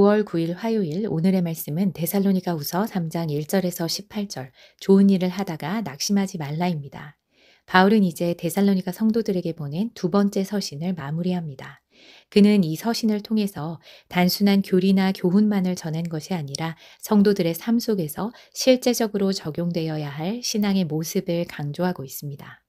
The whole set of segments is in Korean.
9월 9일 화요일 오늘의 말씀은 데살로니가후서 3장 1절에서 18절 좋은 일을 하다가 낙심하지 말라입니다. 바울은 이제 데살로니가 성도들에게 보낸 두 번째 서신을 마무리합니다. 그는 이 서신을 통해서 단순한 교리나 교훈만을 전한 것이 아니라 성도들의 삶 속에서 실제적으로 적용되어야 할 신앙의 모습을 강조하고 있습니다.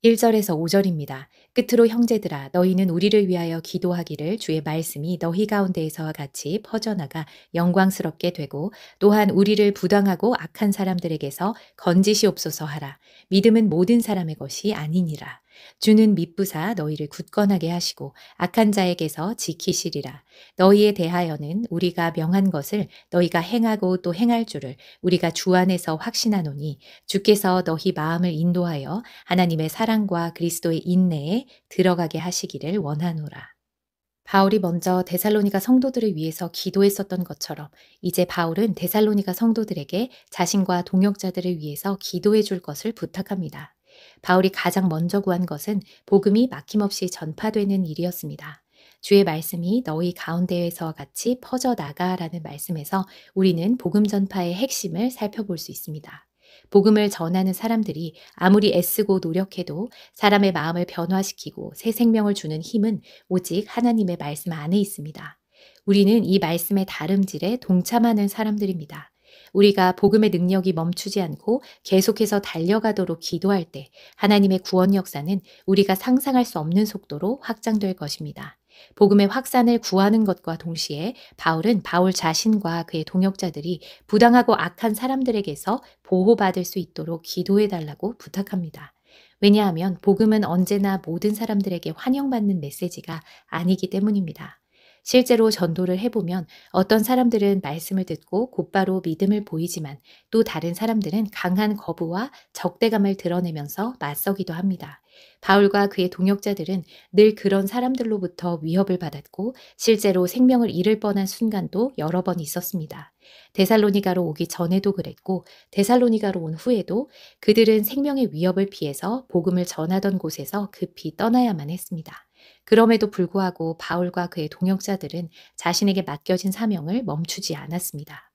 1절에서 5절입니다. 끝으로 형제들아 너희는 우리를 위하여 기도하기를 주의 말씀이 너희 가운데에서와 같이 퍼져나가 영광스럽게 되고 또한 우리를 부당하고 악한 사람들에게서 건지시옵소서 하라. 믿음은 모든 사람의 것이 아니니라. 주는 미쁘사 너희를 굳건하게 하시고 악한 자에게서 지키시리라. 너희에 대하여는 우리가 명한 것을 너희가 행하고 또 행할 줄을 우리가 주 안에서 확신하노니 주께서 너희 마음을 인도하여 하나님의 사랑과 그리스도의 인내에 들어가게 하시기를 원하노라. 바울이 먼저 데살로니가 성도들을 위해서 기도했었던 것처럼 이제 바울은 데살로니가 성도들에게 자신과 동역자들을 위해서 기도해 줄 것을 부탁합니다. 바울이 가장 먼저 구한 것은 복음이 막힘없이 전파되는 일이었습니다. 주의 말씀이 너희 가운데에서 같이 퍼져나가라는 말씀에서 우리는 복음 전파의 핵심을 살펴볼 수 있습니다. 복음을 전하는 사람들이 아무리 애쓰고 노력해도 사람의 마음을 변화시키고 새 생명을 주는 힘은 오직 하나님의 말씀 안에 있습니다. 우리는 이 말씀의 다름질에 동참하는 사람들입니다. 우리가 복음의 능력이 멈추지 않고 계속해서 달려가도록 기도할 때 하나님의 구원 역사는 우리가 상상할 수 없는 속도로 확장될 것입니다. 복음의 확산을 구하는 것과 동시에 바울은 바울 자신과 그의 동역자들이 부당하고 악한 사람들에게서 보호받을 수 있도록 기도해 달라고 부탁합니다. 왜냐하면 복음은 언제나 모든 사람들에게 환영받는 메시지가 아니기 때문입니다. 실제로 전도를 해보면 어떤 사람들은 말씀을 듣고 곧바로 믿음을 보이지만 또 다른 사람들은 강한 거부와 적대감을 드러내면서 맞서기도 합니다. 바울과 그의 동역자들은 늘 그런 사람들로부터 위협을 받았고 실제로 생명을 잃을 뻔한 순간도 여러 번 있었습니다. 데살로니가로 오기 전에도 그랬고 데살로니가로 온 후에도 그들은 생명의 위협을 피해서 복음을 전하던 곳에서 급히 떠나야만 했습니다. 그럼에도 불구하고 바울과 그의 동역자들은 자신에게 맡겨진 사명을 멈추지 않았습니다.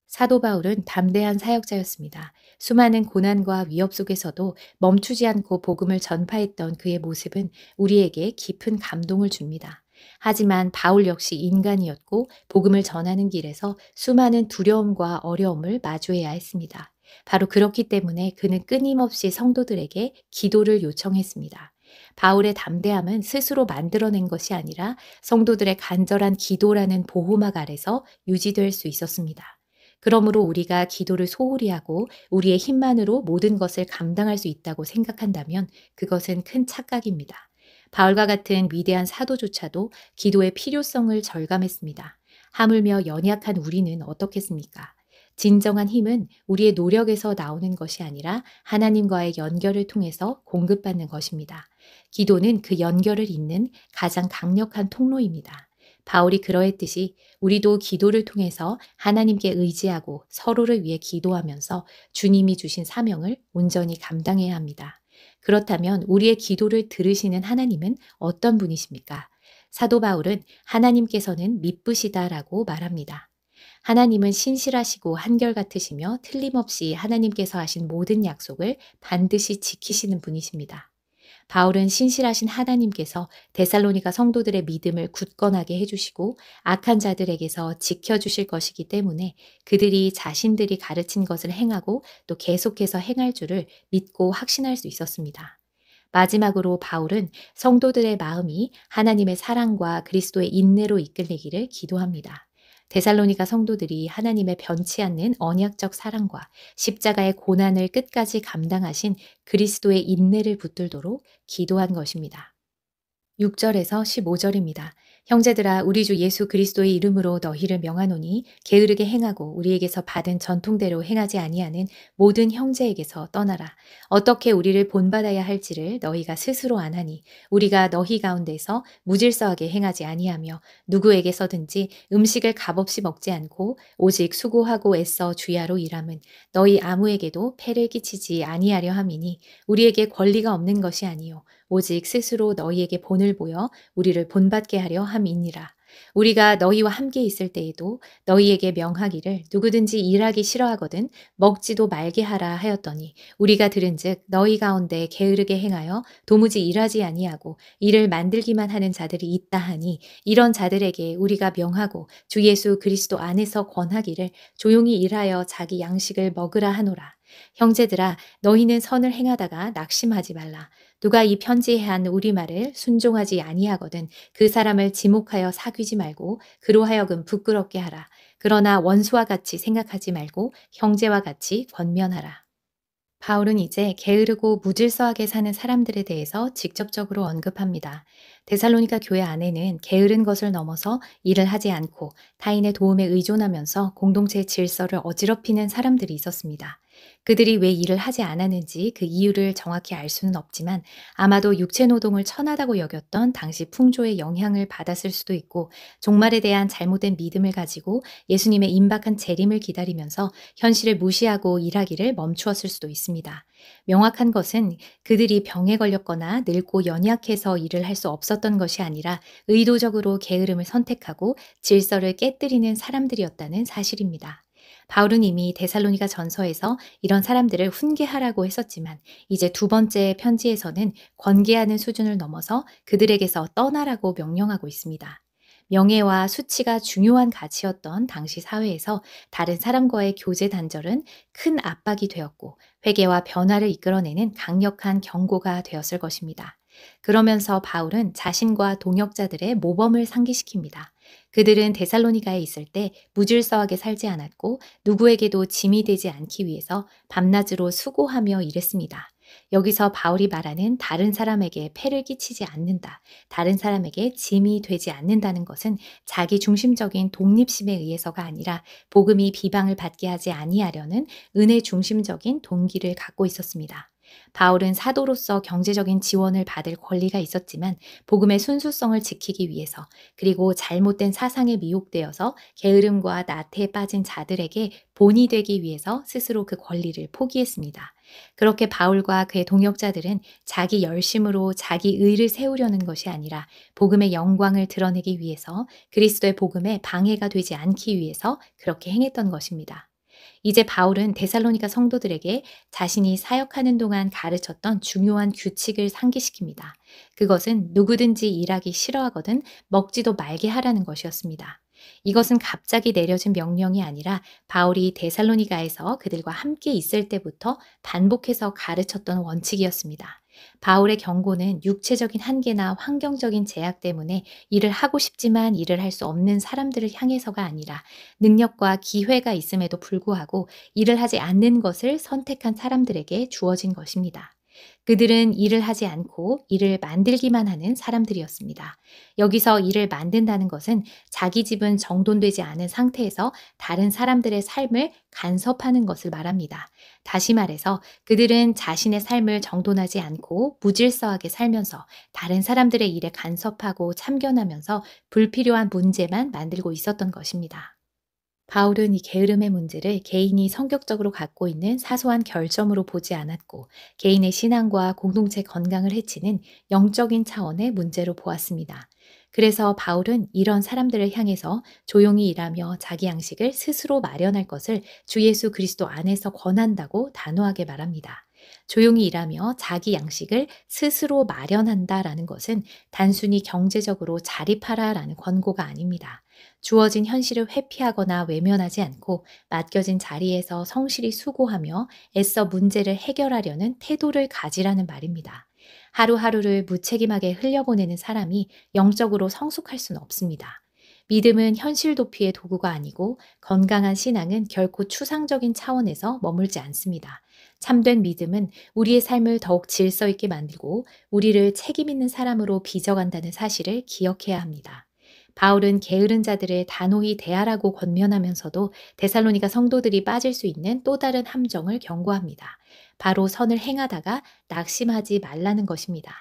사도 바울은 담대한 사역자였습니다. 수많은 고난과 위협 속에서도 멈추지 않고 복음을 전파했던 그의 모습은 우리에게 깊은 감동을 줍니다. 하지만 바울 역시 인간이었고 복음을 전하는 길에서 수많은 두려움과 어려움을 마주해야 했습니다. 바로 그렇기 때문에 그는 끊임없이 성도들에게 기도를 요청했습니다. 바울의 담대함은 스스로 만들어낸 것이 아니라 성도들의 간절한 기도라는 보호막 아래서 유지될 수 있었습니다. 그러므로 우리가 기도를 소홀히 하고 우리의 힘만으로 모든 것을 감당할 수 있다고 생각한다면 그것은 큰 착각입니다. 바울과 같은 위대한 사도조차도 기도의 필요성을 절감했습니다. 하물며 연약한 우리는 어떻겠습니까? 진정한 힘은 우리의 노력에서 나오는 것이 아니라 하나님과의 연결을 통해서 공급받는 것입니다. 기도는 그 연결을 잇는 가장 강력한 통로입니다. 바울이 그러했듯이 우리도 기도를 통해서 하나님께 의지하고 서로를 위해 기도하면서 주님이 주신 사명을 온전히 감당해야 합니다. 그렇다면 우리의 기도를 들으시는 하나님은 어떤 분이십니까? 사도 바울은 하나님께서는 미쁘시다라고 말합니다. 하나님은 신실하시고 한결같으시며 틀림없이 하나님께서 하신 모든 약속을 반드시 지키시는 분이십니다. 바울은 신실하신 하나님께서 데살로니가 성도들의 믿음을 굳건하게 해주시고 악한 자들에게서 지켜주실 것이기 때문에 그들이 자신들이 가르친 것을 행하고 또 계속해서 행할 줄을 믿고 확신할 수 있었습니다. 마지막으로 바울은 성도들의 마음이 하나님의 사랑과 그리스도의 인내로 이끌리기를 기도합니다. 데살로니가 성도들이 하나님의 변치 않는 언약적 사랑과 십자가의 고난을 끝까지 감당하신 그리스도의 인내를 붙들도록 기도한 것입니다. 6절에서 15절입니다. 형제들아 우리 주 예수 그리스도의 이름으로 너희를 명하노니 게으르게 행하고 우리에게서 받은 전통대로 행하지 아니하는 모든 형제에게서 떠나라. 어떻게 우리를 본받아야 할지를 너희가 스스로 아나니 우리가 너희 가운데서 무질서하게 행하지 아니하며 누구에게서든지 음식을 값없이 먹지 않고 오직 수고하고 애써 주야로 일함은 너희 아무에게도 폐를 끼치지 아니하려 함이니 우리에게 권리가 없는 것이 아니요 오직 스스로 너희에게 본을 보여 우리를 본받게 하려 함이니라. 우리가 너희와 함께 있을 때에도 너희에게 명하기를 누구든지 일하기 싫어하거든 먹지도 말게 하라 하였더니 우리가 들은즉 너희 가운데 게으르게 행하여 도무지 일하지 아니하고 일을 만들기만 하는 자들이 있다 하니 이런 자들에게 우리가 명하고 주 예수 그리스도 안에서 권하기를 조용히 일하여 자기 양식을 먹으라 하노라. 형제들아 너희는 선을 행하다가 낙심하지 말라. 누가 이 편지에 한 우리 말을 순종하지 아니하거든 그 사람을 지목하여 사귀지 말고 그로 하여금 부끄럽게 하라. 그러나 원수와 같이 생각하지 말고 형제와 같이 권면하라. 바울은 이제 게으르고 무질서하게 사는 사람들에 대해서 직접적으로 언급합니다. 데살로니가 교회 안에는 게으른 것을 넘어서 일을 하지 않고 타인의 도움에 의존하면서 공동체의 질서를 어지럽히는 사람들이 있었습니다. 그들이 왜 일을 하지 않았는지 그 이유를 정확히 알 수는 없지만 아마도 육체 노동을 천하다고 여겼던 당시 풍조의 영향을 받았을 수도 있고 종말에 대한 잘못된 믿음을 가지고 예수님의 임박한 재림을 기다리면서 현실을 무시하고 일하기를 멈추었을 수도 있습니다. 명확한 것은 그들이 병에 걸렸거나 늙고 연약해서 일을 할 수 없었던 것이 아니라 의도적으로 게으름을 선택하고 질서를 깨뜨리는 사람들이었다는 사실입니다. 바울은 이미 데살로니가 전서에서 이런 사람들을 훈계하라고 했었지만 이제 두 번째 편지에서는 권계하는 수준을 넘어서 그들에게서 떠나라고 명령하고 있습니다. 명예와 수치가 중요한 가치였던 당시 사회에서 다른 사람과의 교제 단절은 큰 압박이 되었고 회개와 변화를 이끌어내는 강력한 경고가 되었을 것입니다. 그러면서 바울은 자신과 동역자들의 모범을 상기시킵니다. 그들은 데살로니가에 있을 때 무질서하게 살지 않았고 누구에게도 짐이 되지 않기 위해서 밤낮으로 수고하며 일했습니다. 여기서 바울이 말하는 다른 사람에게 폐를 끼치지 않는다, 다른 사람에게 짐이 되지 않는다는 것은 자기 중심적인 독립심에 의해서가 아니라 복음이 비방을 받게 하지 아니하려는 은혜 중심적인 동기를 갖고 있었습니다. 바울은 사도로서 경제적인 지원을 받을 권리가 있었지만 복음의 순수성을 지키기 위해서 그리고 잘못된 사상에 미혹되어서 게으름과 나태에 빠진 자들에게 본이 되기 위해서 스스로 그 권리를 포기했습니다. 그렇게 바울과 그의 동역자들은 자기 열심으로 자기 의를 세우려는 것이 아니라 복음의 영광을 드러내기 위해서 그리스도의 복음에 방해가 되지 않기 위해서 그렇게 행했던 것입니다. 이제 바울은 데살로니가 성도들에게 자신이 사역하는 동안 가르쳤던 중요한 규칙을 상기시킵니다. 그것은 누구든지 일하기 싫어하거든 먹지도 말게 하라는 것이었습니다. 이것은 갑자기 내려진 명령이 아니라 바울이 데살로니가에서 그들과 함께 있을 때부터 반복해서 가르쳤던 원칙이었습니다. 바울의 경고는 육체적인 한계나 환경적인 제약 때문에 일을 하고 싶지만 일을 할 수 없는 사람들을 향해서가 아니라 능력과 기회가 있음에도 불구하고 일을 하지 않는 것을 선택한 사람들에게 주어진 것입니다. 그들은 일을 하지 않고 일을 만들기만 하는 사람들이었습니다. 여기서 일을 만든다는 것은 자기 집은 정돈되지 않은 상태에서 다른 사람들의 삶을 간섭하는 것을 말합니다. 다시 말해서 그들은 자신의 삶을 정돈하지 않고 무질서하게 살면서 다른 사람들의 일에 간섭하고 참견하면서 불필요한 문제만 만들고 있었던 것입니다. 바울은 이 게으름의 문제를 개인이 성격적으로 갖고 있는 사소한 결점으로 보지 않았고 개인의 신앙과 공동체 건강을 해치는 영적인 차원의 문제로 보았습니다. 그래서 바울은 이런 사람들을 향해서 조용히 일하며 자기 양식을 스스로 마련할 것을 주 예수 그리스도 안에서 권한다고 단호하게 말합니다. 조용히 일하며 자기 양식을 스스로 마련한다라는 것은 단순히 경제적으로 자립하라라는 권고가 아닙니다. 주어진 현실을 회피하거나 외면하지 않고 맡겨진 자리에서 성실히 수고하며 애써 문제를 해결하려는 태도를 가지라는 말입니다. 하루하루를 무책임하게 흘려보내는 사람이 영적으로 성숙할 수는 없습니다. 믿음은 현실 도피의 도구가 아니고 건강한 신앙은 결코 추상적인 차원에서 머물지 않습니다. 참된 믿음은 우리의 삶을 더욱 질서 있게 만들고 우리를 책임 있는 사람으로 빚어간다는 사실을 기억해야 합니다. 바울은 게으른 자들을 단호히 대하라고 권면하면서도 데살로니가 성도들이 빠질 수 있는 또 다른 함정을 경고합니다. 바로 선을 행하다가 낙심하지 말라는 것입니다.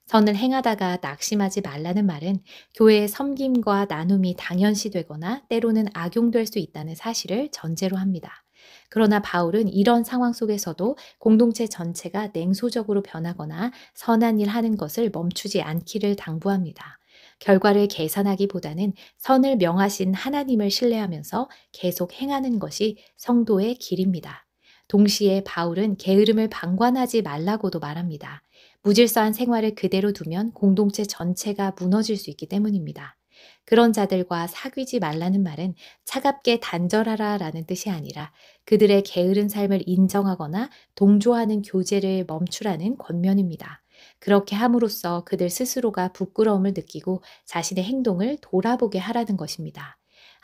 선을 행하다가 낙심하지 말라는 말은 교회의 섬김과 나눔이 당연시되거나 때로는 악용될 수 있다는 사실을 전제로 합니다. 그러나 바울은 이런 상황 속에서도 공동체 전체가 냉소적으로 변하거나 선한 일 하는 것을 멈추지 않기를 당부합니다. 결과를 계산하기보다는 선을 명하신 하나님을 신뢰하면서 계속 행하는 것이 성도의 길입니다. 동시에 바울은 게으름을 방관하지 말라고도 말합니다. 무질서한 생활을 그대로 두면 공동체 전체가 무너질 수 있기 때문입니다. 그런 자들과 사귀지 말라는 말은 차갑게 단절하라 라는 뜻이 아니라 그들의 게으른 삶을 인정하거나 동조하는 교제를 멈추라는 권면입니다. 그렇게 함으로써 그들 스스로가 부끄러움을 느끼고 자신의 행동을 돌아보게 하라는 것입니다.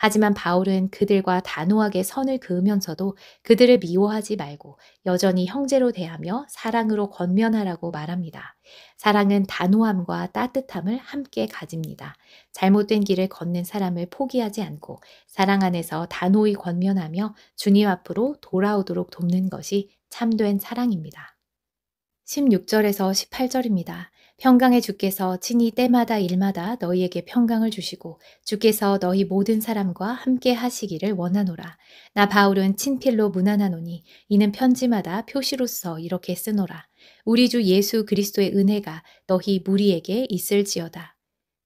하지만 바울은 그들과 단호하게 선을 그으면서도 그들을 미워하지 말고 여전히 형제로 대하며 사랑으로 권면하라고 말합니다. 사랑은 단호함과 따뜻함을 함께 가집니다. 잘못된 길을 걷는 사람을 포기하지 않고 사랑 안에서 단호히 권면하며 주님 앞으로 돌아오도록 돕는 것이 참된 사랑입니다. 16절에서 18절입니다. 평강의 주께서 친히 때마다 일마다 너희에게 평강을 주시고 주께서 너희 모든 사람과 함께 하시기를 원하노라. 나 바울은 친필로 문안하노니 이는 편지마다 표시로서 이렇게 쓰노라. 우리 주 예수 그리스도의 은혜가 너희 무리에게 있을지어다.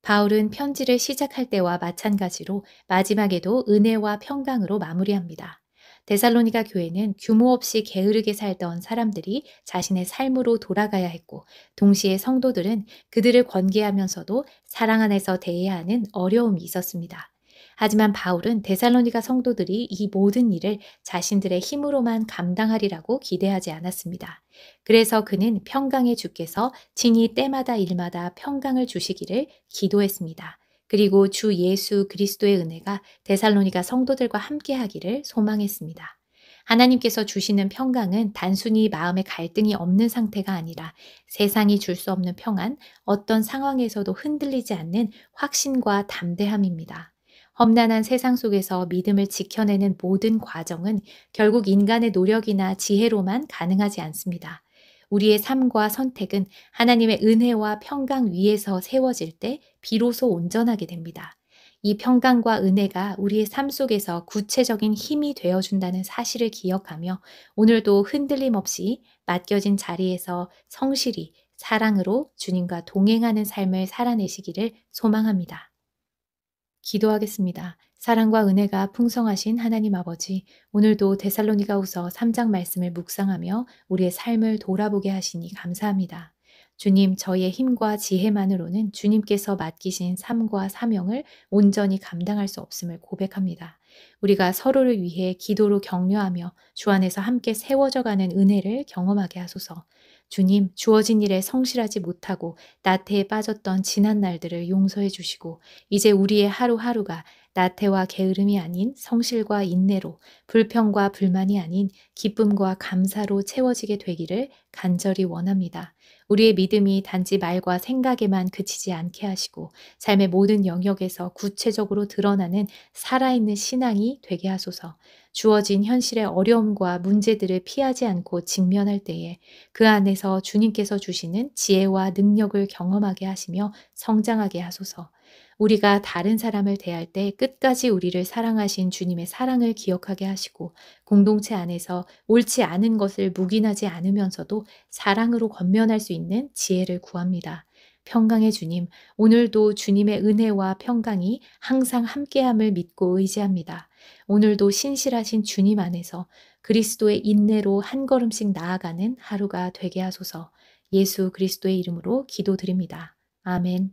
바울은 편지를 시작할 때와 마찬가지로 마지막에도 은혜와 평강으로 마무리합니다. 데살로니가 교회는 규모 없이 게으르게 살던 사람들이 자신의 삶으로 돌아가야 했고, 동시에 성도들은 그들을 권계하면서도 사랑 안에서 대해야 하는 어려움이 있었습니다. 하지만 바울은 데살로니가 성도들이 이 모든 일을 자신들의 힘으로만 감당하리라고 기대하지 않았습니다. 그래서 그는 평강의 주께서 친히 때마다 일마다 평강을 주시기를 기도했습니다. 그리고 주 예수 그리스도의 은혜가 데살로니가 성도들과 함께 하기를 소망했습니다. 하나님께서 주시는 평강은 단순히 마음의 갈등이 없는 상태가 아니라 세상이 줄 수 없는 평안, 어떤 상황에서도 흔들리지 않는 확신과 담대함입니다. 험난한 세상 속에서 믿음을 지켜내는 모든 과정은 결국 인간의 노력이나 지혜로만 가능하지 않습니다. 우리의 삶과 선택은 하나님의 은혜와 평강 위에서 세워질 때 비로소 온전하게 됩니다. 이 평강과 은혜가 우리의 삶 속에서 구체적인 힘이 되어준다는 사실을 기억하며 오늘도 흔들림 없이 맡겨진 자리에서 성실히 사랑으로 주님과 동행하는 삶을 살아내시기를 소망합니다. 기도하겠습니다. 사랑과 은혜가 풍성하신 하나님 아버지, 오늘도 데살로니가후서 3장 말씀을 묵상하며 우리의 삶을 돌아보게 하시니 감사합니다. 주님, 저희의 힘과 지혜만으로는 주님께서 맡기신 삶과 사명을 온전히 감당할 수 없음을 고백합니다. 우리가 서로를 위해 기도로 격려하며 주 안에서 함께 세워져가는 은혜를 경험하게 하소서. 주님, 주어진 일에 성실하지 못하고 나태에 빠졌던 지난 날들을 용서해 주시고 이제 우리의 하루하루가 나태와 게으름이 아닌 성실과 인내로, 불평과 불만이 아닌 기쁨과 감사로 채워지게 되기를 간절히 원합니다. 우리의 믿음이 단지 말과 생각에만 그치지 않게 하시고 삶의 모든 영역에서 구체적으로 드러나는 살아있는 신앙이 되게 하소서. 주어진 현실의 어려움과 문제들을 피하지 않고 직면할 때에 그 안에서 주님께서 주시는 지혜와 능력을 경험하게 하시며 성장하게 하소서. 우리가 다른 사람을 대할 때 끝까지 우리를 사랑하신 주님의 사랑을 기억하게 하시고 공동체 안에서 옳지 않은 것을 묵인하지 않으면서도 사랑으로 권면할 수 있는 지혜를 구합니다. 평강의 주님, 오늘도 주님의 은혜와 평강이 항상 함께함을 믿고 의지합니다. 오늘도 신실하신 주님 안에서 그리스도의 인내로 한 걸음씩 나아가는 하루가 되게 하소서. 예수 그리스도의 이름으로 기도드립니다. 아멘.